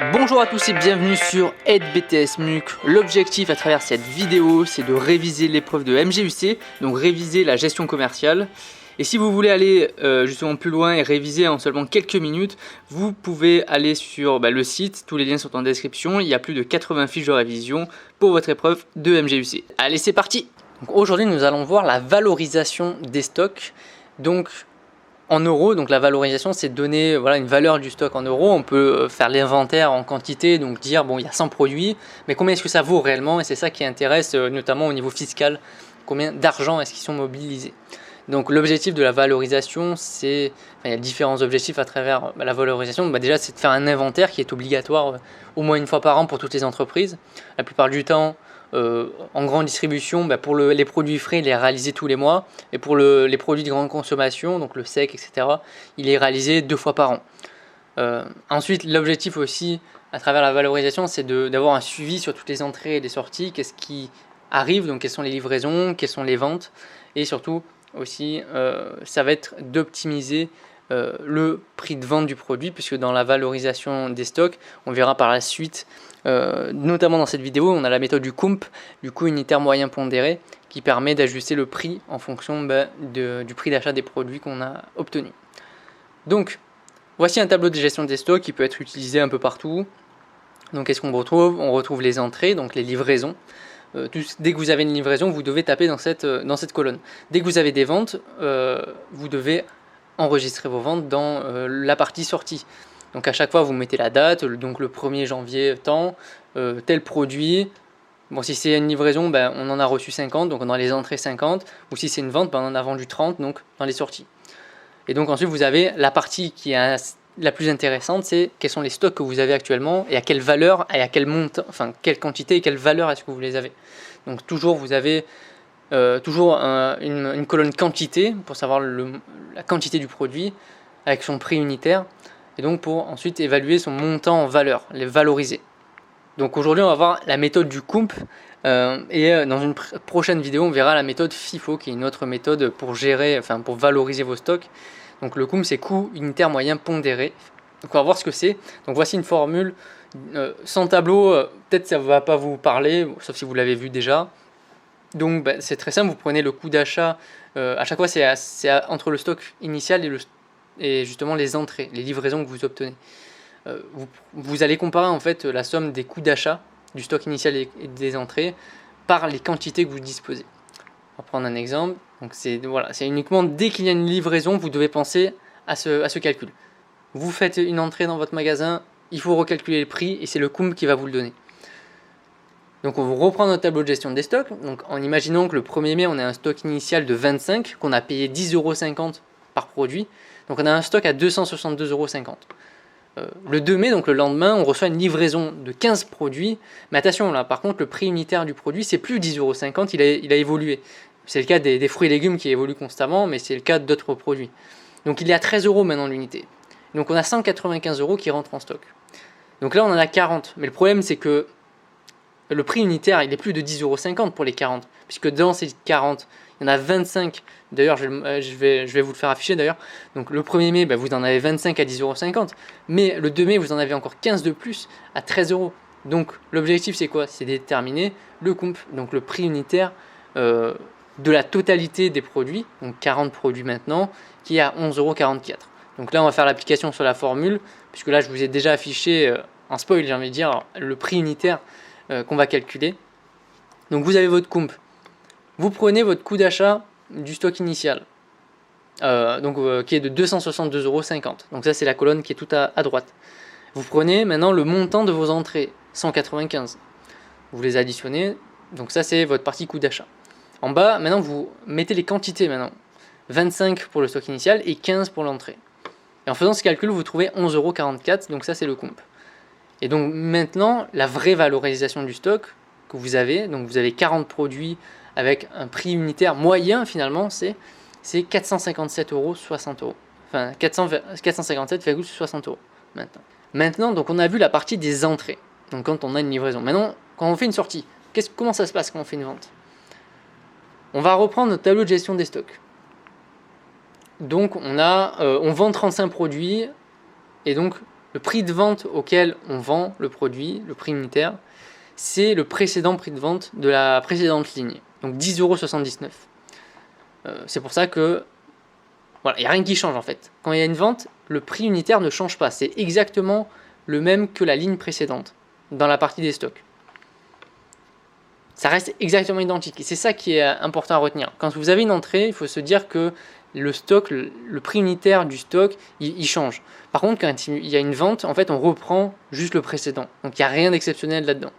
Bonjour à tous et bienvenue sur Aide BTS MUC. L'objectif à travers cette vidéo, c'est de réviser l'épreuve de MGUC, donc réviser la gestion commerciale. Et si vous voulez aller justement plus loin et réviser en seulement quelques minutes, vous pouvez aller sur le site, tous les liens sont en description, il y a plus de 80 fiches de révision pour votre épreuve de MGUC. Allez, c'est parti! Aujourd'hui, nous allons voir la valorisation des stocks. Donc, en euros, donc la valorisation, c'est donner une valeur du stock en euros. On peut faire l'inventaire en quantité, donc dire bon, il y a 100 produits, mais combien est-ce que ça vaut réellement? Et c'est ça qui intéresse notamment au niveau fiscal. Combien d'argent est-ce qu'ils sont mobilisés? Donc l'objectif de la valorisation, il y a différents objectifs à travers la valorisation. Déjà, c'est de faire un inventaire qui est obligatoire au moins une fois par an pour toutes les entreprises. La plupart du temps, en grande distribution, pour les produits frais, il est réalisé tous les mois. Et pour les produits de grande consommation, donc le sec, etc., il est réalisé 2 fois par an. Ensuite, l'objectif aussi, à travers la valorisation, c'est d'avoir un suivi sur toutes les entrées et les sorties. Qu'est-ce qui arrive, donc quelles sont les livraisons, quelles sont les ventes. Et surtout, aussi, ça va être d'optimiser le prix de vente du produit, puisque dans la valorisation des stocks, on verra par la suite, notamment dans cette vidéo, on a la méthode du CUMP, du coût unitaire moyen pondéré, qui permet d'ajuster le prix en fonction du prix d'achat des produits qu'on a obtenus. Donc, voici un tableau de gestion des stocks qui peut être utilisé un peu partout. Donc, qu'est-ce qu'on retrouve? On retrouve les entrées, donc les livraisons. Dès que vous avez une livraison, vous devez taper dans cette colonne. Dès que vous avez des ventes, vous devez enregistrer vos ventes dans la partie sortie. Donc à chaque fois, vous mettez la date, donc le 1er janvier, temps, tel produit. Bon, si c'est une livraison, on en a reçu 50, donc on a les entrées 50. Ou si c'est une vente, on en a vendu 30, donc dans les sorties. Et donc ensuite, vous avez la partie qui est la plus intéressante, c'est quels sont les stocks que vous avez actuellement et à quelle valeur et à quel montant, enfin quelle quantité et quelle valeur est-ce que vous les avez. Donc toujours vous avez une colonne quantité pour savoir la quantité du produit avec son prix unitaire et donc pour ensuite évaluer son montant en valeur, les valoriser. Donc aujourd'hui on va voir la méthode du CUMP et dans une prochaine vidéo on verra la méthode FIFO qui est une autre méthode pour pour valoriser vos stocks. Donc le CUMP c'est coût unitaire moyen pondéré. Donc on va voir ce que c'est. Donc voici une formule sans tableau, peut-être ça ne va pas vous parler, sauf si vous l'avez vu déjà. Donc c'est très simple, vous prenez le coût d'achat, à chaque fois c'est entre le stock initial et justement les entrées, les livraisons que vous obtenez. Vous allez comparer en fait la somme des coûts d'achat du stock initial et des entrées par les quantités que vous disposez. On va prendre un exemple. Donc c'est uniquement dès qu'il y a une livraison, vous devez penser à ce calcul. Vous faites une entrée dans votre magasin, il faut recalculer le prix et c'est le CUMP qui va vous le donner. Donc on va reprendre notre tableau de gestion des stocks. Donc en imaginant que le 1er mai, on a un stock initial de 25, qu'on a payé 10,50 € par produit. Donc on a un stock à 262,50 €. Le 2 mai, donc le lendemain, on reçoit une livraison de 15 produits. Mais attention, là, par contre, le prix unitaire du produit, c'est plus 10,50 €, il a évolué. C'est le cas des fruits et légumes qui évoluent constamment, mais c'est le cas d'autres produits. Donc il est à 13 € maintenant l'unité. Donc on a 195 € qui rentrent en stock. Donc là, on en a 40. Mais le problème, c'est que le prix unitaire, il est plus de 10,50 € pour les 40. Puisque dans ces 40, il y en a 25. D'ailleurs, je vais vous le faire afficher d'ailleurs. Donc le 1er mai, vous en avez 25 à 10,50 €. Mais le 2 mai, vous en avez encore 15 de plus à 13 €. Donc l'objectif, c'est quoi? C'est de déterminer le CUMP, donc le prix unitaire de la totalité des produits. Donc 40 produits maintenant, qui est à 11,44 €. Donc là, on va faire l'application sur la formule. Puisque là, je vous ai déjà affiché, en spoil, j'ai envie de dire, le prix unitaire qu'on va calculer. Donc vous avez votre CUMP. Vous prenez votre coût d'achat du stock initial, qui est de 262,50 €. Donc ça c'est la colonne qui est tout à droite. Vous prenez maintenant le montant de vos entrées, 195. Vous les additionnez, donc ça c'est votre partie coût d'achat. En bas, maintenant vous mettez les quantités maintenant. 25 pour le stock initial et 15 pour l'entrée. Et en faisant ce calcul, vous trouvez 11,44 €, donc ça c'est le CUMP. Et donc maintenant, la vraie valorisation du stock que vous avez, donc vous avez 40 produits avec un prix unitaire moyen finalement, c'est 457,60 €. Enfin 457,60 € maintenant. Donc on a vu la partie des entrées, donc quand on a une livraison. Maintenant, quand on fait une sortie, comment ça se passe quand on fait une vente? On va reprendre notre tableau de gestion des stocks. Donc on vend 35 produits et donc Le prix de vente auquel on vend le produit, le prix unitaire, c'est le précédent prix de vente de la précédente ligne, donc 10,79 €. C'est pour ça que voilà, il n'y a rien qui change en fait. Quand il y a une vente, le prix unitaire ne change pas, c'est exactement le même que la ligne précédente dans la partie des stocks. Ça reste exactement identique et c'est ça qui est important à retenir. Quand vous avez une entrée, il faut se dire que le stock, le prix unitaire du stock, il change. Par contre, quand il y a une vente, en fait, on reprend juste le précédent. Donc il n'y a rien d'exceptionnel là-dedans.